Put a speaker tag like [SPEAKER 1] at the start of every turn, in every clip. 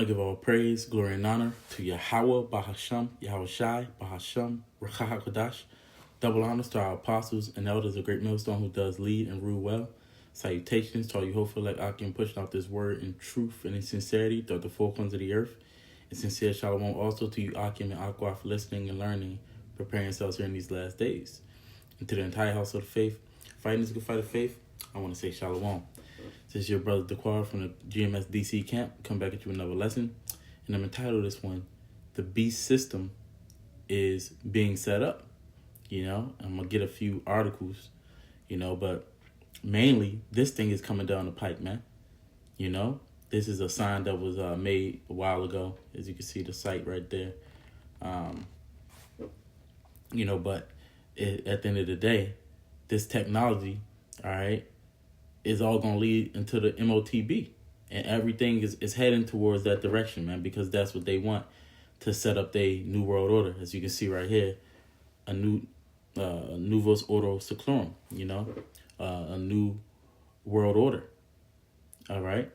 [SPEAKER 1] I give all praise, glory, and honor to Yahweh, Bahasham, Yahweh Shai, Bahasham, Rakah HaKadosh. Double honors to our apostles and elders of Great Millstone who does lead and rule well. Salutations to all you hopeful like Akim pushing out this word in truth and in sincerity throughout the four corners of the earth. And sincere shalom also to you Akim and Aqua for listening and learning, preparing yourselves here in these last days. And to the entire household of faith, fighting this good fight of faith, I want to say shalom. This is your brother Daquar from the GMS DC camp. Come back at you another lesson. And I'm entitled this one, The Beast System is Being Set Up. I'm going to get a few articles, but mainly this thing is coming down the pike, man. This is a sign that was made a while ago, as you can see the site right there. But at the end of the day, this technology, all right, is all going to lead into the MOTB. And everything is heading towards that direction, man, because that's what they want to set up their new world order. As you can see right here, a new Novus Ordo Seclorum, a new world order. All right.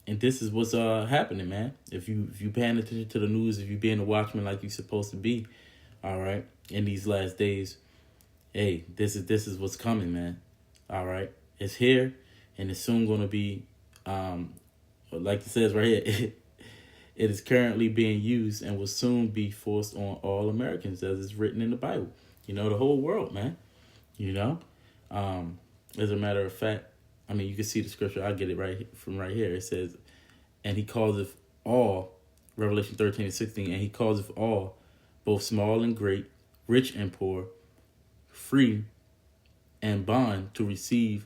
[SPEAKER 1] And this is what's happening, man. If you paying attention to the news, if you being a watchman like you're supposed to be, all right, in these last days, hey, this is what's coming, man. All right. It's here, and it's soon going to be, like it says right here, it is currently being used and will soon be forced on all Americans, as it's written in the Bible. The whole world, man. As a matter of fact, you can see the scripture. I get it right here. It says, and he causeth all, Revelation 13:16, and he causeth all, both small and great, rich and poor, free and bond, to receive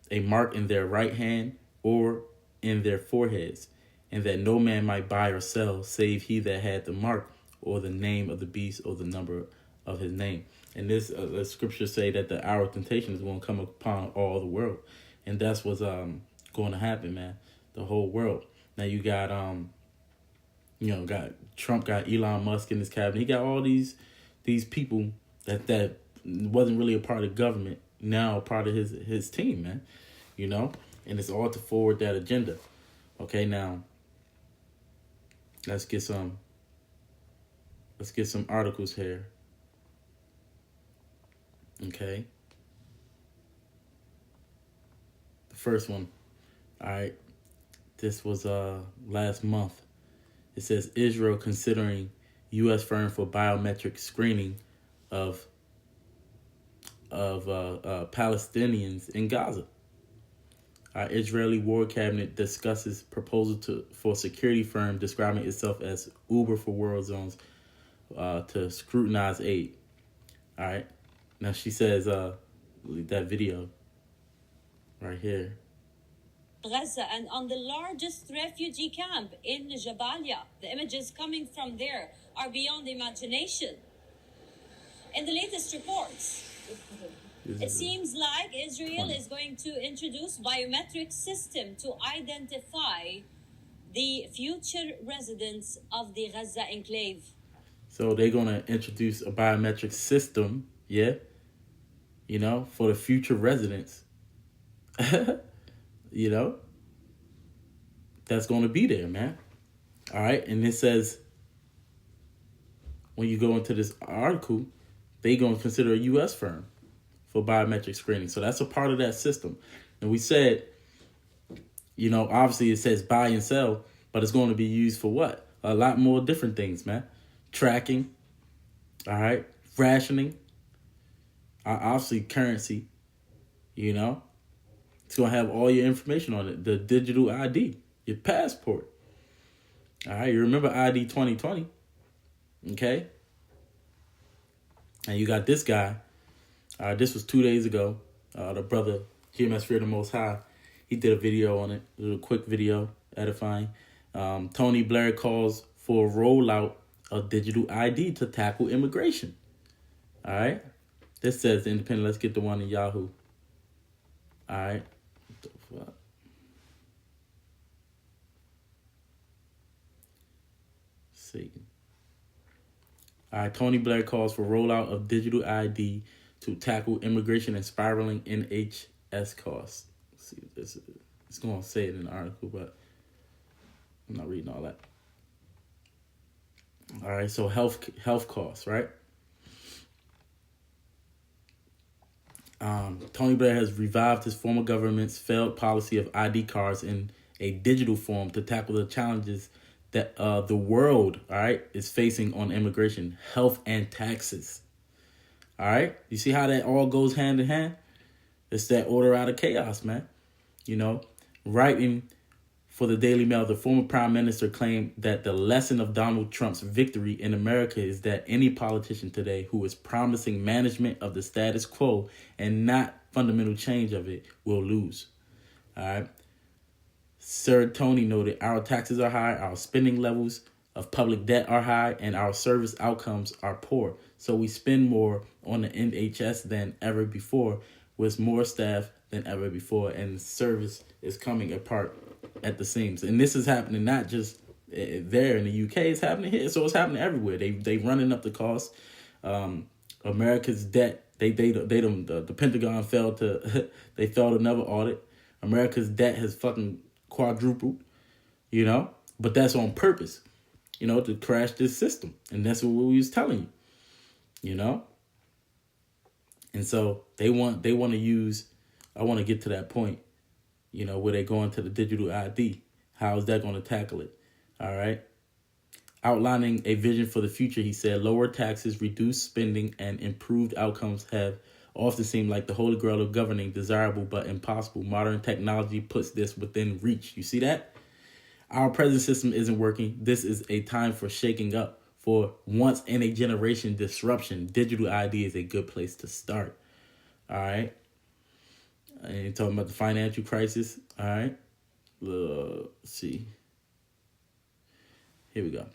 [SPEAKER 1] a mark in their right hand or in their foreheads, and that no man might buy or sell save he that had the mark or the name of the beast or the number of his name. And this the scriptures say that the hour of temptation is going to come upon all the world, and that's what's going to happen, man. The whole world. Now you got got Trump, got Elon Musk in his cabinet. He got all these people that wasn't really a part of government, now a part of his team, man. And it's all to forward that agenda. Okay, now let's get some articles here. Okay. The first one, all right, this was last month. It says Israel considering U.S. firm for biometric screening of Palestinians in Gaza. Our Israeli war cabinet discusses proposal for security firm describing itself as Uber for war zones to scrutinize aid. All right. Now she says that video right here.
[SPEAKER 2] Gaza and on the largest refugee camp in Jabalia. The images coming from there are beyond imagination. In the latest reports, it seems like Israel is going to introduce biometric system to identify the future residents of the Gaza enclave.
[SPEAKER 1] So they're going to introduce a biometric system, for the future residents, that's going to be there, man. All right. And it says, when you go into this article, they're going to consider a U.S. firm for biometric screening. So that's a part of that system. And we said, obviously it says buy and sell, but it's going to be used for what? A lot more different things, man. Tracking, all right, rationing, obviously currency, it's going to have all your information on it. The digital ID, your passport. All right, you remember ID 2020, okay? And you got this guy. This was 2 days ago. The brother, GMS Fear the Most High, he did a video on it. A little quick video, edifying. Tony Blair calls for a rollout of digital ID to tackle immigration. All right. This says the Independent. Let's get the one in Yahoo. All right. What the fuck? See. All right. Tony Blair calls for rollout of digital ID to tackle immigration and spiraling NHS costs. Let's see what this is. It's going to say it in the article, but I'm not reading all that. All right, so health costs, right? Tony Blair has revived his former government's failed policy of ID cards in a digital form to tackle the challenges that the world, all right, is facing on immigration, health, and taxes. All right, you see how that all goes hand in hand? It's that order out of chaos, man. You know, writing for the Daily Mail, the former prime minister claimed that the lesson of Donald Trump's victory in America is that any politician today who is promising management of the status quo and not fundamental change of it will lose. All right. Sir Tony noted, our taxes are high, our spending levels of public debt are high, and our service outcomes are poor. So we spend more on the NHS than ever before, with more staff than ever before, and service is coming apart at the seams. And this is happening not just there in the UK, it's happening here. So it's happening everywhere. They running up the cost. America's debt, the Pentagon failed to they failed another audit. America's debt has fucking quadrupled, but that's on purpose, to crash this system. And that's what we was telling you, And so they want to use, I want to get to that point, where they go into the digital ID. How is that going to tackle it? All right. Outlining a vision for the future, he said, lower taxes, reduced spending, and improved outcomes have often seemed like the holy grail of governing, desirable but impossible. Modern technology puts this within reach. You see that? Our present system isn't working. This is a time for shaking up. For once in a generation disruption, digital ID is a good place to start. All right. And you're talking about the financial crisis. All right. Let's see. Here we go.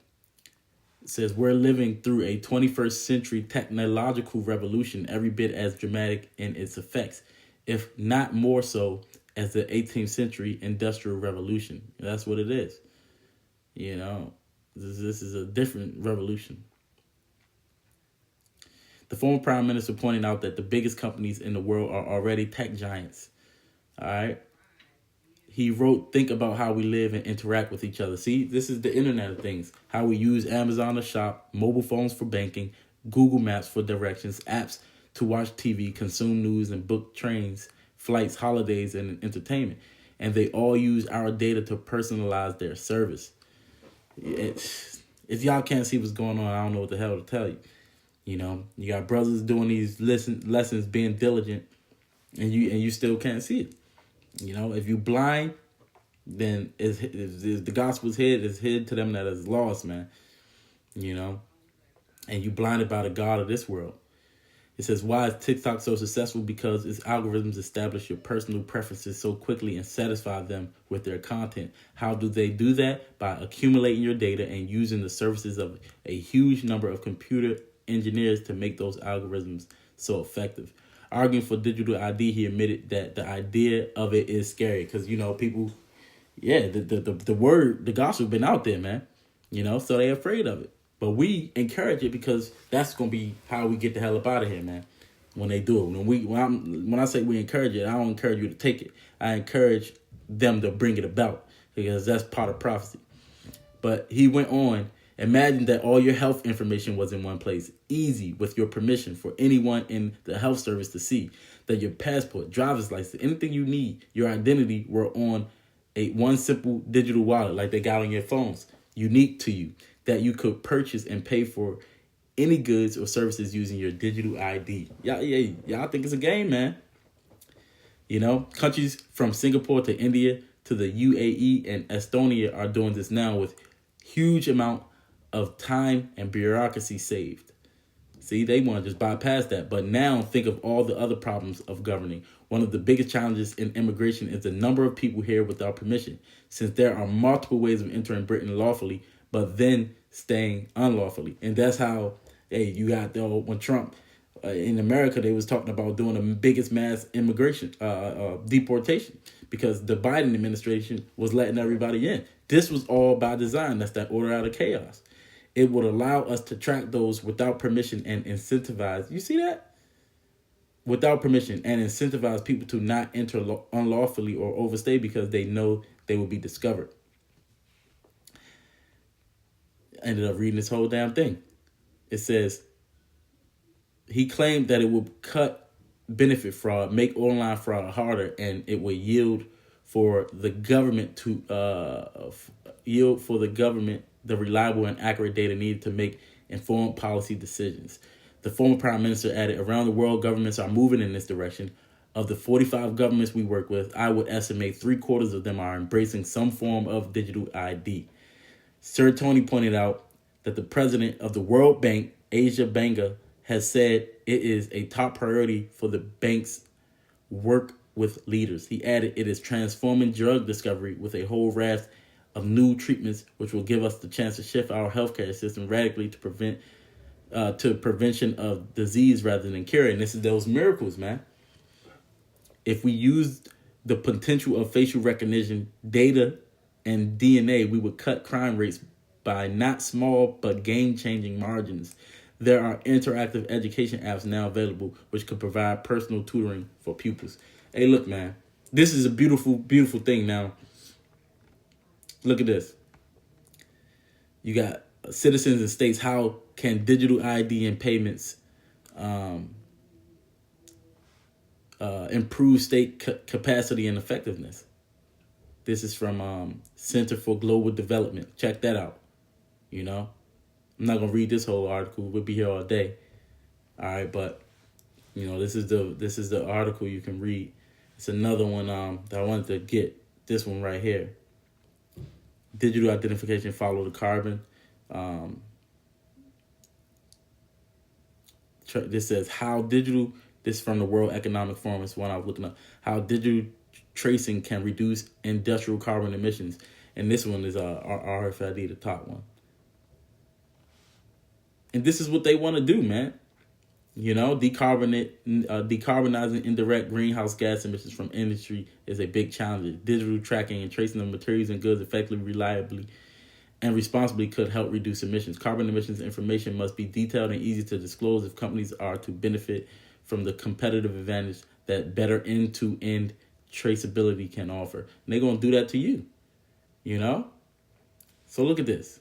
[SPEAKER 1] It says, we're living through a 21st century technological revolution, every bit as dramatic in its effects, if not more so as the 18th century industrial revolution. That's what it is. This is a different revolution. The former prime minister pointed out that the biggest companies in the world are already tech giants. All right. He wrote, think about how we live and interact with each other. See, this is the Internet of Things. How we use Amazon to shop, mobile phones for banking, Google Maps for directions, apps to watch TV, consume news, and book trains, flights, holidays, and entertainment. And they all use our data to personalize their service. If y'all can't see what's going on, I don't know what the hell to tell you. You got brothers doing these lessons, being diligent, and you still can't see it. If you blind, then if the gospel's hid, it's hid to them that is lost, man. And you blinded by the God of this world. It says, why is TikTok so successful? Because its algorithms establish your personal preferences so quickly and satisfy them with their content. How do they do that? By accumulating your data and using the services of a huge number of computer engineers to make those algorithms so effective. Arguing for digital ID, he admitted that the idea of it is scary because, people, the word, the gospel been out there, man, so they're afraid of it. But we encourage it because that's going to be how we get the hell up out of here, man, when they do it. When I say we encourage it, I don't encourage you to take it. I encourage them to bring it about because that's part of prophecy. But he went on. Imagine that all your health information was in one place, easy, with your permission for anyone in the health service to see, that your passport, driver's license, anything you need, your identity were on one simple digital wallet like they got on your phones, unique to you, that you could purchase and pay for any goods or services using your digital ID. Y'all think it's a game, man. Countries from Singapore to India to the UAE and Estonia are doing this now with huge amount of time and bureaucracy saved. See, they want to just bypass that. But now think of all the other problems of governing. One of the biggest challenges in immigration is the number of people here without permission, since there are multiple ways of entering Britain lawfully, but then staying unlawfully. And that's how, you got, when Trump, in America, they was talking about doing the biggest mass immigration, deportation, because the Biden administration was letting everybody in. This was all by design. That's that order out of chaos. It would allow us to track those without permission and incentivize. You see that? Without permission and incentivize people to not enter unlawfully or overstay because they know they will be discovered. ended up reading this whole damn thing. It says he claimed that it would cut benefit fraud, make online fraud harder, and it would yield for the government the reliable and accurate data needed to make informed policy decisions. The former prime minister added, around the world, governments are moving in this direction. Of the 45 governments we work with, I would estimate 3/4 of them are embracing some form of digital ID. Sir Tony pointed out that the president of the World Bank, Asia Banga, has said it is a top priority for the bank's work with leaders. He added, it is transforming drug discovery with a whole raft of new treatments, which will give us the chance to shift our healthcare system radically to prevention of disease rather than cure. And this is those miracles, man. If we used the potential of facial recognition, data, and DNA, we would cut crime rates by not small but game-changing margins. There are interactive education apps now available which could provide personal tutoring for pupils. Hey, look, man, this is a beautiful, beautiful thing. Now, look at this. You got citizens and states. How can digital ID and payments improve state capacity and effectiveness? This is from Center for Global Development. Check that out. You know, I'm not gonna read this whole article. We'll be here all day. All right, but you know, this is the article you can read. It's another one that I wanted to get. This one right here. Digital identification follow the carbon. This says how digital. This is from the World Economic Forum. It's one I was looking up. How digital tracing can reduce industrial carbon emissions. And this one is RFID, the top one. And this is what they want to do, man. You know, decarbonizing indirect greenhouse gas emissions from industry is a big challenge. Digital tracking and tracing of materials and goods effectively, reliably, and responsibly could help reduce emissions. Carbon emissions information must be detailed and easy to disclose if companies are to benefit from the competitive advantage that better end-to-end traceability can offer. And they're going to do that to you, you know? So look at this.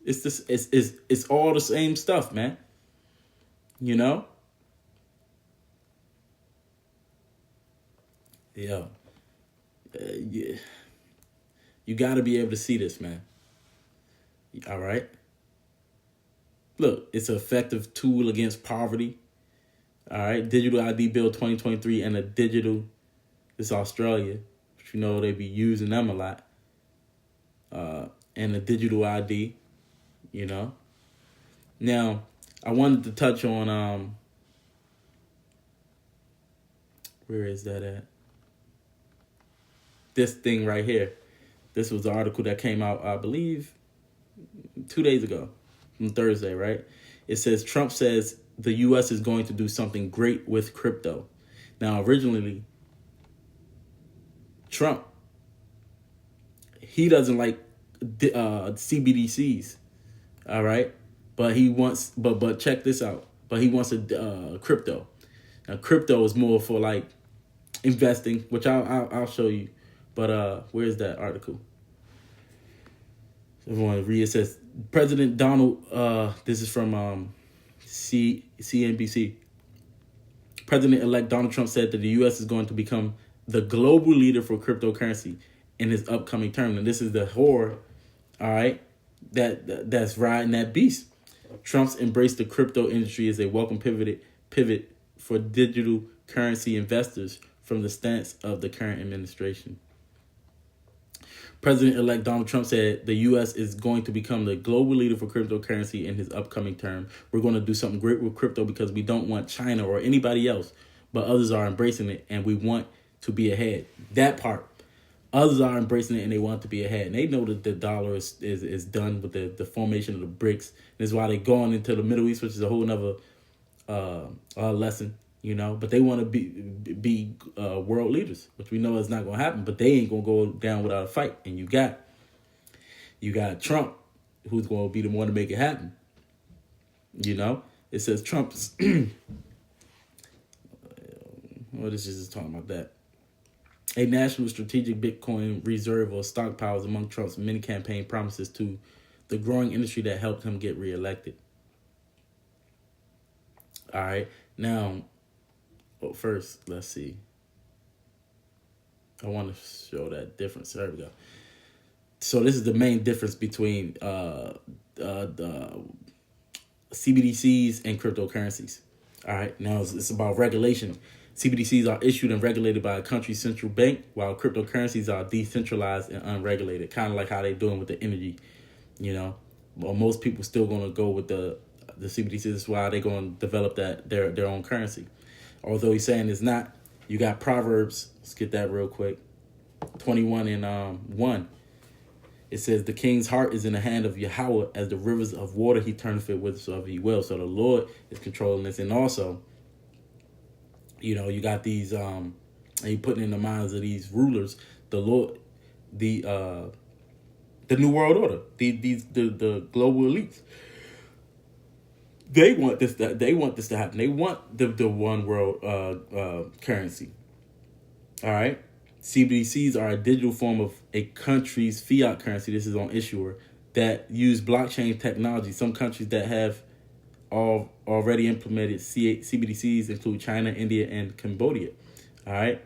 [SPEAKER 1] It's all the same stuff, man. You know? Yeah. Yeah. You got to be able to see this, man. All right? Look, it's an effective tool against poverty. All right? Digital ID Bill 2023 and it's Australia. But you know they be using them a lot. And the digital ID, you know. Now, I wanted to touch on, where is that at? This thing right here. This was the article that came out, I believe, 2 days ago, on Thursday, right? It says, Trump says the U.S. is going to do something great with crypto. Now, originally, Trump, he doesn't like CBDCs, all right? But he wants, but check this out. But he wants a crypto. Now, crypto is more for like investing, which I'll show you. But where's that article? Everyone read. It says President Donald. This is from CNBC. President-elect Donald Trump said that the U.S. is going to become the global leader for cryptocurrency in his upcoming term, and this is the whore, all right, that's riding that beast. Trump's embraced the crypto industry as a welcome pivot for digital currency investors from the stance of the current administration. President-elect Donald Trump said the U.S. is going to become the global leader for cryptocurrency in his upcoming term. We're going to do something great with crypto because we don't want China or anybody else, but others are embracing it, and we want to be ahead. That part. Others are embracing it, and they want to be ahead. And they know that the dollar is done with the formation of the BRICS. This is why they're going into the Middle East, which is a whole nother lesson. You know, but they want to be world leaders, which we know is not going to happen. But they ain't going to go down without a fight. And you got Trump, who's going to be the one to make it happen. You know, it says Trump's. Well, this is just talking about that. A national strategic Bitcoin reserve or stockpile is among Trump's many campaign promises to the growing industry that helped him get reelected. All right. Now, well, first, let's see. I want to show that difference. There we go. So this is the main difference between the CBDCs and cryptocurrencies. All right. Now it's about regulation. CBDCs are issued and regulated by a country's central bank, while cryptocurrencies are decentralized and unregulated, kind of like how they're doing with the energy. Well, most people still going to go with the CBDCs. That's why they're going to develop their own currency. Although he's saying it's not. You got Proverbs. Let's get that real quick. 21 and 1. It says, the king's heart is in the hand of Yahweh, as the rivers of water he turneth it whithersoever he will. So the Lord is controlling this. And also, you got these, and you putting in the minds of these rulers, the Lord, the New World Order, the global elites. They want this to happen. They want the one world currency. All right. CBDCs are a digital form of a country's fiat currency. This is on issuer that use blockchain technology. Some countries that have already implemented CBDCs include China, India, and Cambodia. All right.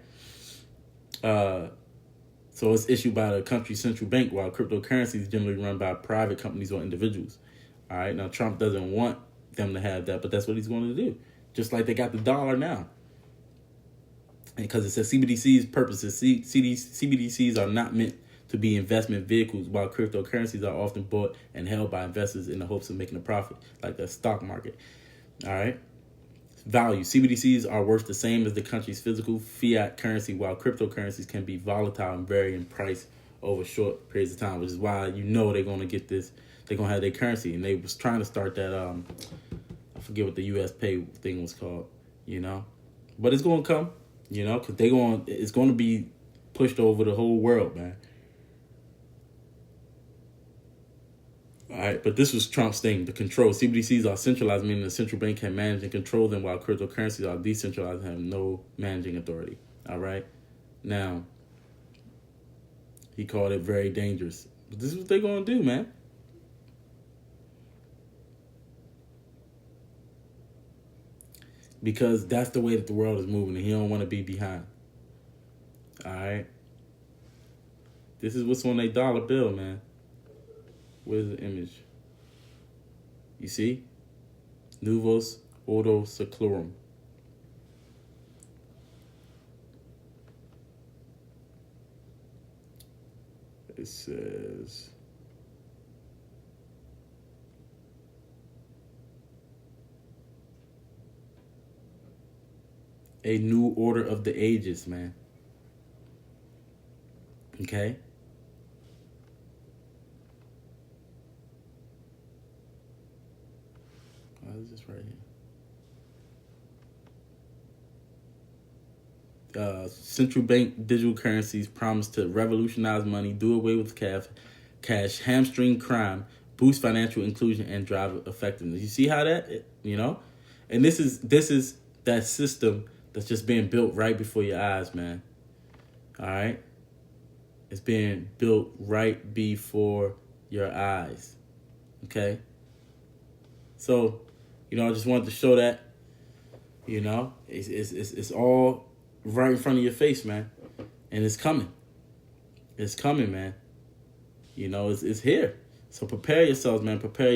[SPEAKER 1] So it's issued by the country's central bank, while cryptocurrency is generally run by private companies or individuals. All right. Now, Trump doesn't want them to have that, but that's what he's going to do. Just like they got the dollar now. Because it says CBDC's purposes, CBDCs are not meant to be investment vehicles, while cryptocurrencies are often bought and held by investors in the hopes of making a profit, like the stock market. All right. Value. CBDCs are worth the same as the country's physical fiat currency, while cryptocurrencies can be volatile and vary in price over short periods of time, which is why they're going to get this. They're going to have their currency. And they was trying to start that, I forget what the US pay thing was called, But it's going to come. Because it's going to be pushed over the whole world, man. All right, but this was Trump's thing, the control. CBDCs are centralized, meaning the central bank can manage and control them, while cryptocurrencies are decentralized and have no managing authority. All right? Now, he called it very dangerous. But this is what they're going to do, man. Because that's the way that the world is moving, and he don't want to be behind. All right? This is what's on their dollar bill, man. Where's the image? You see? Novus Ordo Seclorum. It says... a new order of the ages, man. Okay? Why is this right here? Central bank digital currencies promise to revolutionize money, do away with cash, hamstring crime, boost financial inclusion, and drive effectiveness. You see how that, And this is that system that's just being built right before your eyes, man. All right? It's being built right before your eyes. Okay? So, I just wanted to show that, it's all right in front of your face, man. And it's coming. It's coming, man. It's here. So prepare yourselves, man. Prepare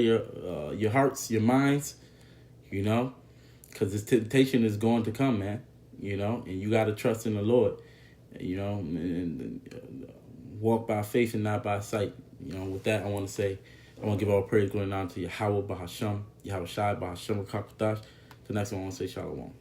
[SPEAKER 1] your hearts, your minds, because this temptation is going to come, man. And you got to trust in the Lord, and walk by faith and not by sight. With that, I want to give all praise going on to Yahweh Bahasham, Yahweh Shai Bahasham Kakatash. The next one, I want to say Shalom.